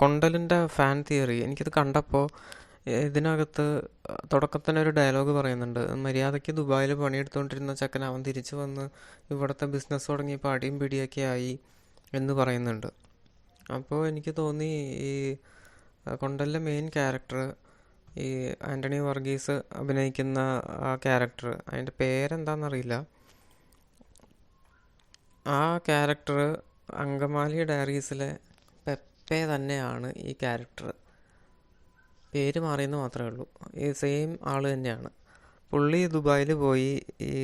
കൊണ്ടലിൻ്റെ fan theory എനിക്കിത് കണ്ടപ്പോൾ ഇതിനകത്ത് തുടക്കത്തിന് ഒരു ഡയലോഗ് പറയുന്നുണ്ട്. മര്യാദയ്ക്ക് ദുബായിൽ പണിയെടുത്തുകൊണ്ടിരുന്ന ചെക്കൻ അവൻ തിരിച്ചു വന്ന് ഇവിടുത്തെ ബിസിനസ് തുടങ്ങിയപ്പോൾ അടിയും പിടിയൊക്കെ ആയി എന്ന് പറയുന്നുണ്ട്. അപ്പോൾ എനിക്ക് തോന്നി ഈ കൊണ്ടലിലെ മെയിൻ ക്യാരക്ടർ ഈ ആൻ്റണി വർഗീസ് അഭിനയിക്കുന്ന ആ ക്യാരക്ടർ, അതിൻ്റെ പേരെന്താണെന്നറിയില്ല, ആ ക്യാരക്ടർ അങ്കമാലി ഡയറീസിലെ പെപ്പെ തന്നെയാണ് ഈ ക്യാരക്ടർ. പേര് മാറിയെന്ന് മാത്രമേ ഉള്ളൂ. ഈ സെയിം ആൾ തന്നെയാണ്. പുള്ളി ദുബായിൽ പോയി ഈ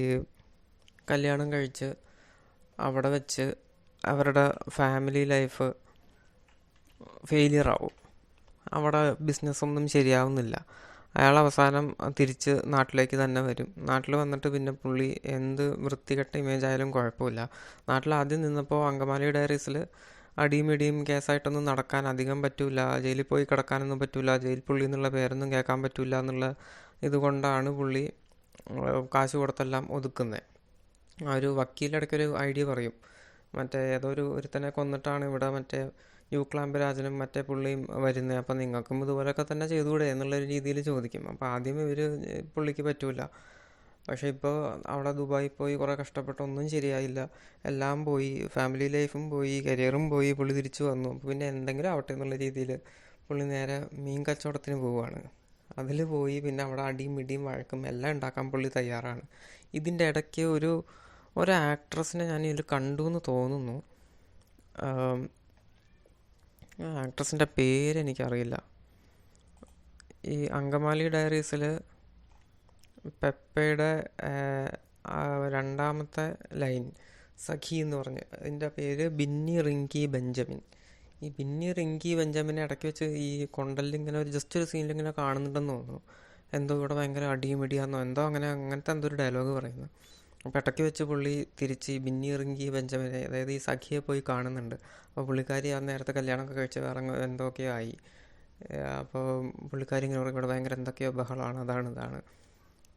കല്യാണം കഴിച്ച് അവിടെ വെച്ച് അവരുടെ ഫാമിലി ലൈഫ് ഫെയിലിയർ ആവും. അവിടെ ബിസിനസ്സൊന്നും ശരിയാവുന്നില്ല. അയാൾ അവസാനം തിരിച്ച് നാട്ടിലേക്ക് തന്നെ വരും. നാട്ടിൽ വന്നിട്ട് പിന്നെ പുള്ളി എന്ത് വൃത്തികെട്ട ഇമേജ് ആയാലും കുഴപ്പമില്ല. നാട്ടിൽ ആദ്യം നിന്നപ്പോൾ അങ്കമാലി ഡയറീസിൽ അടിയും ഇടിയും കേസായിട്ടൊന്നും നടക്കാൻ അധികം പറ്റില്ല, ജയിലിൽ പോയി കിടക്കാനൊന്നും പറ്റില്ല, ജയിൽ പുള്ളി എന്നുള്ള പേരൊന്നും കേൾക്കാൻ പറ്റില്ല എന്നുള്ള ഇതുകൊണ്ടാണ് പുള്ളി കാശ് കൊടുത്തെല്ലാം ഒതുക്കുന്നത്. ആ ഒരു വക്കീലിടയ്ക്കൊരു ഐഡിയ പറയും, മറ്റേ ഏതോ ഒരുത്തനെ കൊന്നിട്ടാണ് ഇവിടെ മറ്റേ യൂക്ലാമ്പ് രാജനും മറ്റേ പുള്ളിയും വരുന്നത്, അപ്പം നിങ്ങൾക്കും ഇതുപോലെയൊക്കെ തന്നെ ചെയ്തുകൂടെ എന്നുള്ളൊരു രീതിയിൽ ചോദിക്കും. അപ്പോൾ ആദ്യം പുള്ളിക്ക് പറ്റൂല. പക്ഷേ ഇപ്പോൾ അവിടെ ദുബായി പോയി കുറേ കഷ്ടപ്പെട്ടൊന്നും ശരിയായില്ല, എല്ലാം പോയി, ഫാമിലി ലൈഫും പോയി, കരിയറും പോയി, പുള്ളി തിരിച്ചു വന്നു. അപ്പോൾ പിന്നെ എന്തെങ്കിലും ആവട്ടെ എന്നുള്ള രീതിയിൽ പുള്ളി നേരെ മീൻ കച്ചവടത്തിന് പോവുകയാണ്. അതിൽ പോയി പിന്നെ അവിടെ അടിയും ഇടിയും വഴക്കും എല്ലാം ഉണ്ടാക്കാൻ പുള്ളി തയ്യാറാണ്. ഇതിൻ്റെ ഇടയ്ക്ക് ഒരു ആക്ട്രസിനെ ഞാൻ ഇതിൽ കണ്ടു എന്ന് തോന്നുന്നു. ആക്ട്രസിൻ്റെ പേരെനിക്കറിയില്ല. ഈ അങ്കമാലി ഡയറീസിൽ പെപ്പയുടെ രണ്ടാമത്തെ ലൈൻ സഖി എന്ന് പറഞ്ഞ്, അതിൻ്റെ പേര് ബിന്നി റിങ്കി ബെഞ്ചമിൻ. ഈ ബിന്നി റിങ്കി ബെഞ്ചമിനെ ഇടയ്ക്ക് വെച്ച് ഈ കൊണ്ടലിൽ ഇങ്ങനെ ജസ്റ്റ് ഒരു സീനിൽ ഇങ്ങനെ കാണുന്നുണ്ടെന്ന് തോന്നുന്നു. എന്തോ ഇവിടെ ഭയങ്കര അടിയും ഇടിയാന്നോ എന്തോ അങ്ങനത്തെ എന്തോ ഒരു ഡയലോഗ് പറയുന്നത്. അപ്പോൾ ഇടയ്ക്ക് വെച്ച് പുള്ളി തിരിച്ച് ഈ ബിന്നി റിങ്കി ബെഞ്ചമിനെ, അതായത് ഈ സഖിയെ പോയി കാണുന്നുണ്ട്. അപ്പോൾ പുള്ളിക്കാരി ആ നേരത്തെ കല്യാണമൊക്കെ കഴിച്ച് വേറെ എന്തൊക്കെയോ ആയി. അപ്പോൾ പുള്ളിക്കാരി ഇങ്ങനെ പറയും ഇവിടെ ഭയങ്കര എന്തൊക്കെയോ ബഹളമാണ്, ഇതാണ്.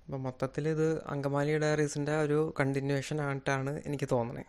അപ്പോൾ മൊത്തത്തിൽ ഇത് അങ്കമാലി ഡയറീസിൻ്റെ ഒരു കണ്ടിന്യൂഷൻ ആയിട്ടാണ് എനിക്ക് തോന്നുന്നത്.